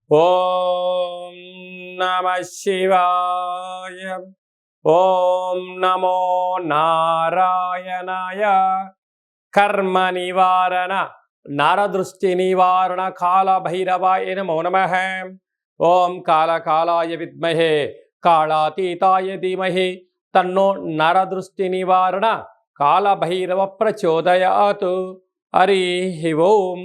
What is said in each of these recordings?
ఓం నమః శివాయ. ఓం నమో నారాయణాయ. కర్మ నివారణ నరదృష్టి నివారణ కాళభైరవాయ నమో నమః. ఓం కాళకాలాయ విద్మహే కాళాతీతాయ ధీమహి తన్నో నరదృష్టి నివారణ కాళభైరవ ప్రచోదయాత్. హరి ఓం.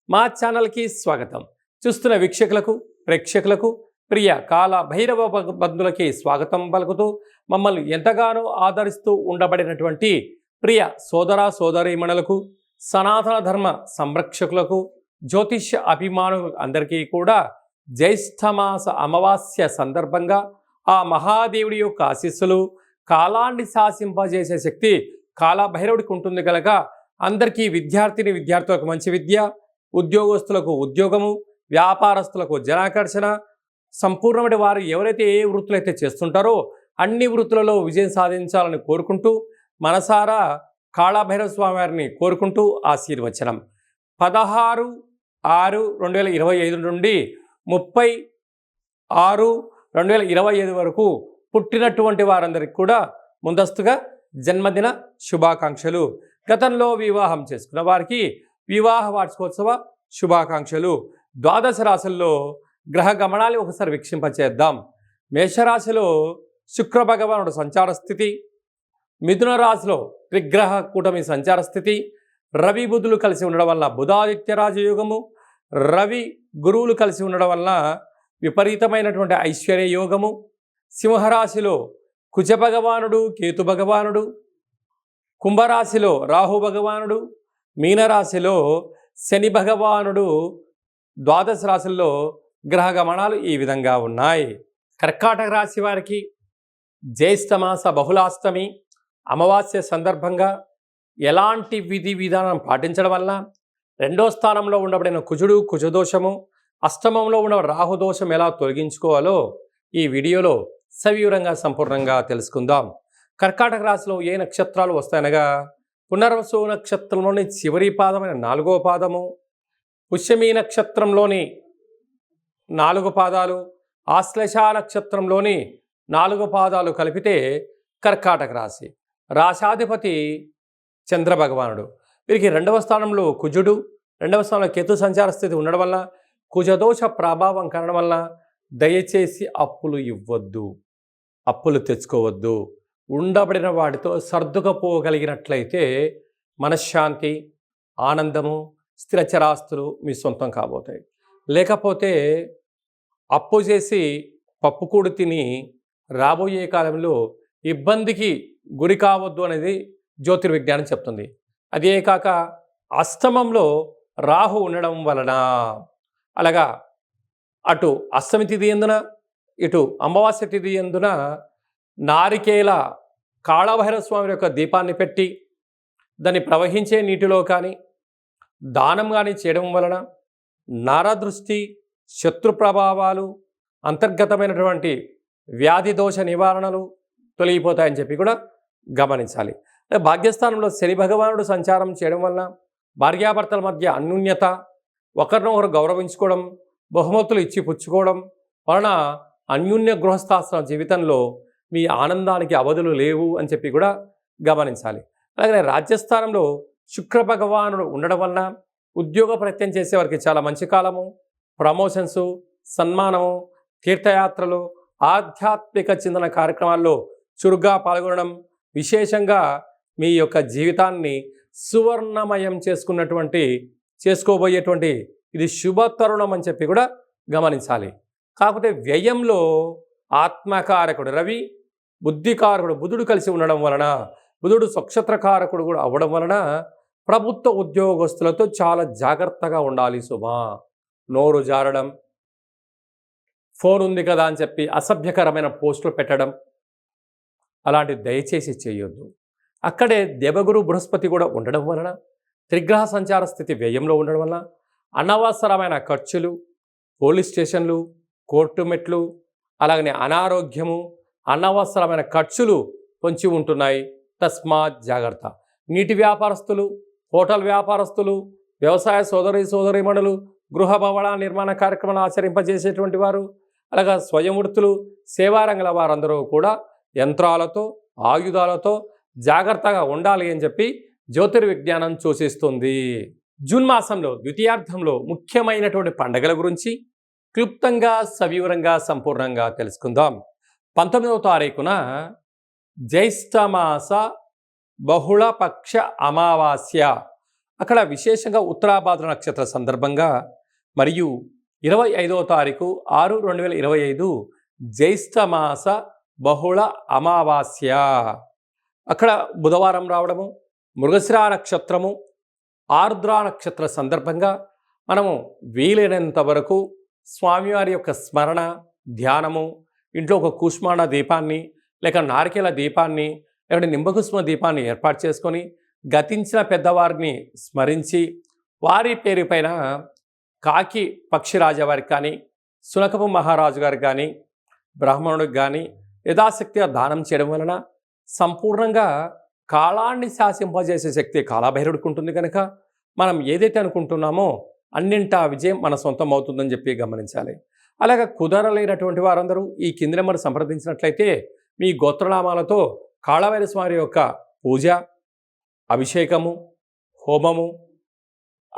మా ఛానల్కి స్వాగతం. చూస్తున్న వీక్షకులకు ప్రేక్షకులకు ప్రియ కాళభైరవ బంధువులకి స్వాగతం పలుకుతూ మమ్మల్ని ఎంతగానో ఆదరిస్తూ ఉండబడినటువంటి ప్రియ సోదర సోదరీమణులకు, సనాతన ధర్మ సంరక్షకులకు, జ్యోతిష్య అభిమానులు అందరికీ కూడా జ్యేష్ఠమాస అమావాస్య సందర్భంగా ఆ మహాదేవుడి యొక్క ఆశీస్సులు, కాలాన్ని శాసింపజేసే శక్తి కాళభైరవుడికి ఉంటుంది కనుక అందరికీ విద్యార్థులకు మంచి విద్య, ఉద్యోగస్తులకు ఉద్యోగము, వ్యాపారస్తులకు జనాకర్షణ, సంపూర్ణమైన వారు ఎవరైతే ఏ వృత్తులు అయితే చేస్తుంటారో అన్ని వృత్తులలో విజయం సాధించాలని కోరుకుంటూ మనసారా కాళభైరవ స్వామి వారిని కోరుకుంటూ ఆశీర్వచనం. 16/6/2025 నుండి 30/6/2025 వరకు పుట్టినటువంటి వారందరికీ కూడా ముందస్తుగా జన్మదిన శుభాకాంక్షలు. గతంలో వివాహం చేసుకున్న వారికి వివాహ వార్షికోత్సవ శుభాకాంక్షలు. ద్వాదశ రాశుల్లో గ్రహ గమనాలు ఒకసారి వీక్షింపచేద్దాం. మేషరాశిలో శుక్ర భగవానుడు సంచార స్థితి, మిథున రాశిలో త్రిగ్రహ కూటమి సంచార స్థితి, రవి బుధులు కలిసి ఉండడం వల్ల బుధాదిత్య రాజయోగము, రవి గురువులు కలిసి ఉండడం వల్ల విపరీతమైనటువంటి ఐశ్వర్య యోగము. సింహరాశిలో కుజ భగవానుడు కేతు భగవానుడు, కుంభరాశిలో రాహు భగవానుడు, మీనరాశిలో శని భగవానుడు. ద్వాదశ రాశుల్లో గ్రహ గమనాలు ఈ విధంగా ఉన్నాయి. కర్కాటక రాశి వారికి జ్యేష్ఠమాస బహుళాష్టమి అమావాస్య సందర్భంగా ఎలాంటి విధి విధానం పాటించడం వల్ల రెండో స్థానంలో ఉండబడిన కుజుడు కుజదోషము, అష్టమంలో ఉన్న రాహుదోషం ఎలా తొలగించుకోవాలో ఈ వీడియోలో సవివరంగా సంపూర్ణంగా తెలుసుకుందాం. కర్కాటక రాశిలో ఏ నక్షత్రాలు వస్తాయనగా పునర్వసు నక్షత్రంలోని చివరి పాదమైన 4వ పాదము, పుష్యమీ నక్షత్రంలోని 4 పాదాలు, ఆశ్లేష నక్షత్రంలోని 4 పాదాలు కలిపితే కర్కాటక రాశి. రాశాధిపతి చంద్రభగవానుడు. వీరికి 2వ స్థానంలో కుజుడు, 2వ స్థానంలో కేతు సంచార స్థితి ఉండడం వల్ల కుజదోష ప్రభావం కారణం వల్ల దయచేసి అప్పులు ఇవ్వద్దు, అప్పులు తెచ్చుకోవద్దు. ఉండబడిన వాటితో సర్దుకపోగలిగినట్లయితే మనశ్శాంతి, ఆనందము, స్థిరచరాస్తులు మీ సొంతం కాబోతాయి. లేకపోతే అప్పు చేసి పప్పుకూడు తిని రాబోయే కాలంలో ఇబ్బందికి గురి కావద్దు అనేది జ్యోతిర్విజ్ఞానం చెప్తుంది. అదే కాక అష్టమంలో రాహు ఉండడం వలన అలాగా అటు అష్టమి తిథి ఎందున ఇటు అమావాస్య తిథి ఎందున నారికేల కాళభైరవ స్వామి యొక్క దీపాన్ని పెట్టి దాన్ని ప్రవహించే నీటిలో కానీ దానం కానీ చేయడం వలన నరదృష్టి, శత్రు ప్రభావాలు, అంతర్గతమైనటువంటి వ్యాధి దోష నివారణలు తొలగిపోతాయని చెప్పి కూడా గమనించాలి. భాగ్యస్థానంలో శని భగవానుడు సంచారం చేయడం వలన భార్యాభర్తల మధ్య అన్యోన్యత, ఒకరినొకరు గౌరవించుకోవడం, బహుమతులు ఇచ్చి పుచ్చుకోవడం వలన అన్యోన్య గృహస్థాశ్రమ జీవితంలో మీ ఆనందానికి అవధులు లేవు అని చెప్పి కూడా గమనించాలి. అలాగే రాజ్యస్థానంలో శుక్ర భగవానుడు ఉండడం వలన ఉద్యోగ ప్రయత్నం చేసేవారికి చాలా మంచి కాలము. ప్రమోషన్సు, సన్మానము, తీర్థయాత్రలు, ఆధ్యాత్మిక చింతన కార్యక్రమాల్లో చురుగ్గా పాల్గొనడం, విశేషంగా మీ యొక్క జీవితాన్ని సువర్ణమయం చేసుకోబోయేటువంటి ఇది శుభ తరుణం అని చెప్పి కూడా గమనించాలి. కాకపోతే వ్యయంలో ఆత్మకారకుడు రవి, బుద్ధికారకుడు బుధుడు కలిసి ఉండడం వలన, బుధుడు నక్షత్రకారకుడు కూడా అవ్వడం వలన ప్రభుత్వ ఉద్యోగస్తులతో చాలా జాగ్రత్తగా ఉండాలి సుమా. నోరు జారడం, ఫోన్ ఉంది కదా అని చెప్పి అసభ్యకరమైన పోస్టులు పెట్టడం అలాంటివి దయచేసి చేయొద్దు. అక్కడే దేవగురు బృహస్పతి కూడా ఉండడం వలన, త్రిగ్రహ సంచార స్థితి వ్యయంలో ఉండడం వలన అనవసరమైన ఖర్చులు, పోలీస్ స్టేషన్లు, కోర్టు మెట్లు, అలాగనే అనారోగ్యము, అనవసరమైన ఖర్చులు పొంచి ఉంటున్నాయి. తస్మాత్ జాగ్రత్త. నీటి వ్యాపారస్తులు, హోటల్ వ్యాపారస్తులు, వ్యవసాయ సోదరీమణులు, గృహ భవన నిర్మాణ కార్యక్రమాలు ఆచరింపజేసేటువంటి వారు, అలాగా స్వయం వృత్తులు, సేవారంగల వారందరూ కూడా యంత్రాలతో, ఆయుధాలతో జాగ్రత్తగా ఉండాలి అని చెప్పి జ్యోతిర్విజ్ఞానం సూచిస్తుంది. జూన్ మాసంలో ద్వితీయార్థంలో ముఖ్యమైనటువంటి పండుగల గురించి క్లుప్తంగా, సవివరంగా, సంపూర్ణంగా తెలుసుకుందాం. 19వ తారీఖున జ్యేష్ఠమాస బహుళపక్ష అమావాస్య, అక్కడ విశేషంగా ఉత్తరాభాద్ర నక్షత్ర సందర్భంగా, మరియు 25వ తారీఖు 6/2025 జ్యేష్ఠమాస బహుళ అమావాస్య, అక్కడ బుధవారం రావడము, మృగశిర నక్షత్రము, ఆర్ద్ర నక్షత్ర సందర్భంగా మనము వీలైనంత వరకు స్వామివారి యొక్క స్మరణ, ధ్యానము, ఇంట్లో ఒక కూష్మాండ దీపాన్ని లేక నారికేల దీపాన్ని లేకపోతే నింబకుష్మ దీపాన్ని ఏర్పాటు చేసుకొని గతించిన పెద్దవారిని స్మరించి వారి పేరు పైన కాకి పక్షిరాజు వారికి కానీ, సునకపు మహారాజు గారికి కానీ, బ్రాహ్మణుడికి కానీ యథాశక్తిగా దానం చేయడం వలన సంపూర్ణంగా కాలాన్ని శాసింపజేసే శక్తి కాలభైరవుడికి ఉంటుంది. కనుక మనం ఏదైతే అనుకుంటున్నామో అన్నింటా విజయం మన సొంతం అవుతుందని చెప్పి గమనించాలి. అలాగే కుదరలేనటువంటి వారందరూ ఈ కింది నెంబర్ సంప్రదించినట్లయితే మీ గోత్రనామాలతో కాళభైరస్వామి యొక్క పూజ, అభిషేకము, హోమము,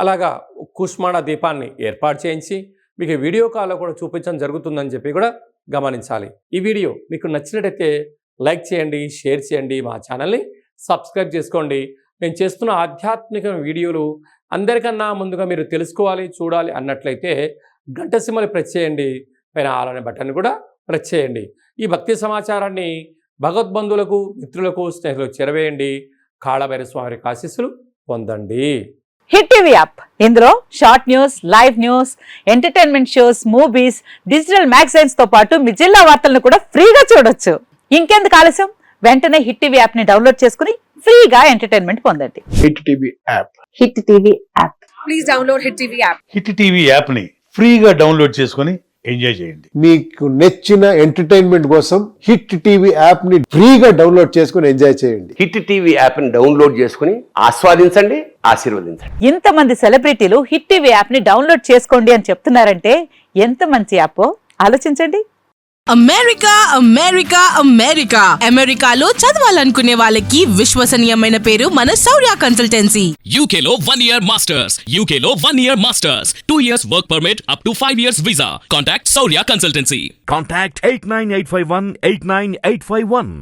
అలాగా కూష్మాండ దీపాన్ని ఏర్పాటు చేయించి మీకు వీడియో కాల్లో కూడా చూపించడం జరుగుతుందని చెప్పి కూడా గమనించాలి. ఈ వీడియో మీకు నచ్చినట్టయితే లైక్ చేయండి, షేర్ చేయండి, మా ఛానల్ని సబ్స్క్రైబ్ చేసుకోండి. నేను చేస్తున్న ఆధ్యాత్మిక వీడియోలు అందరికన్నా ముందుగా మీరు తెలుసుకోవాలి, చూడాలి అన్నట్లయితే గంట సింబల్ ప్రెస్ చేయండి, పైన ఆల్ అనే బటన్ కూడా ప్రెస్ చేయండి. ఈ భక్తి సమాచారాన్ని భగవద్బంధువులకు, మిత్రులకు, స్నేహితులకు చేరవేయండి. కాళభైరస్వామి ఆశీస్సులు పొందండి. హిట్ టీవీ యాప్, ఇందులో short news, live news, entertainment shows, movies, digital magazines తో పాటు మీ జిల్లా వార్తలను కూడా ఫ్రీగా చూడొచ్చు. ఇంకెందుకు ఆలస్యం, వెంటనే హిట్ టీవీ యాప్ ని డౌన్లోడ్ చేసుకుని ఫ్రీగా ఎంటర్టైన్మెంట్ పొందండి. Hit TV app, hit TV app, please download hit TV app. Hit TV app ని ఫ్రీగా డౌన్లోడ్ చేసుకొని ఎంజాయ్ చేయండి. మీకు నచ్చిన ఎంటర్టైన్మెంట్ కోసం హిట్ టీవీ యాప్ ని ఫ్రీగా డౌన్లోడ్ చేసుకొని ఎంజాయ్ చేయండి. హిట్ టీవీ యాప్ ని డౌన్లోడ్ చేసుకుని ఆస్వాదించండి, ఆశీర్వదించండి. ఇంతమంది సెలబ్రిటీలు హిట్ టీవీ యాప్ ని డౌన్లోడ్ చేసుకోండి అని చెప్తున్నారంటే ఎంత మంచి యాప్ ఆలోచించండి. అమెరికా అమెరికా అమెరికా అమెరికాలో చదవాలనుకునే వాళ్ళకి విశ్వసనీయమైన పేరు మన శౌర్య కన్సల్టెన్సీ. UK లో 1 year masters, UK లో 1 year masters, 2 years work permit up to 5 years visa. Contact Saurya Consultancy. Contact 89851 89851.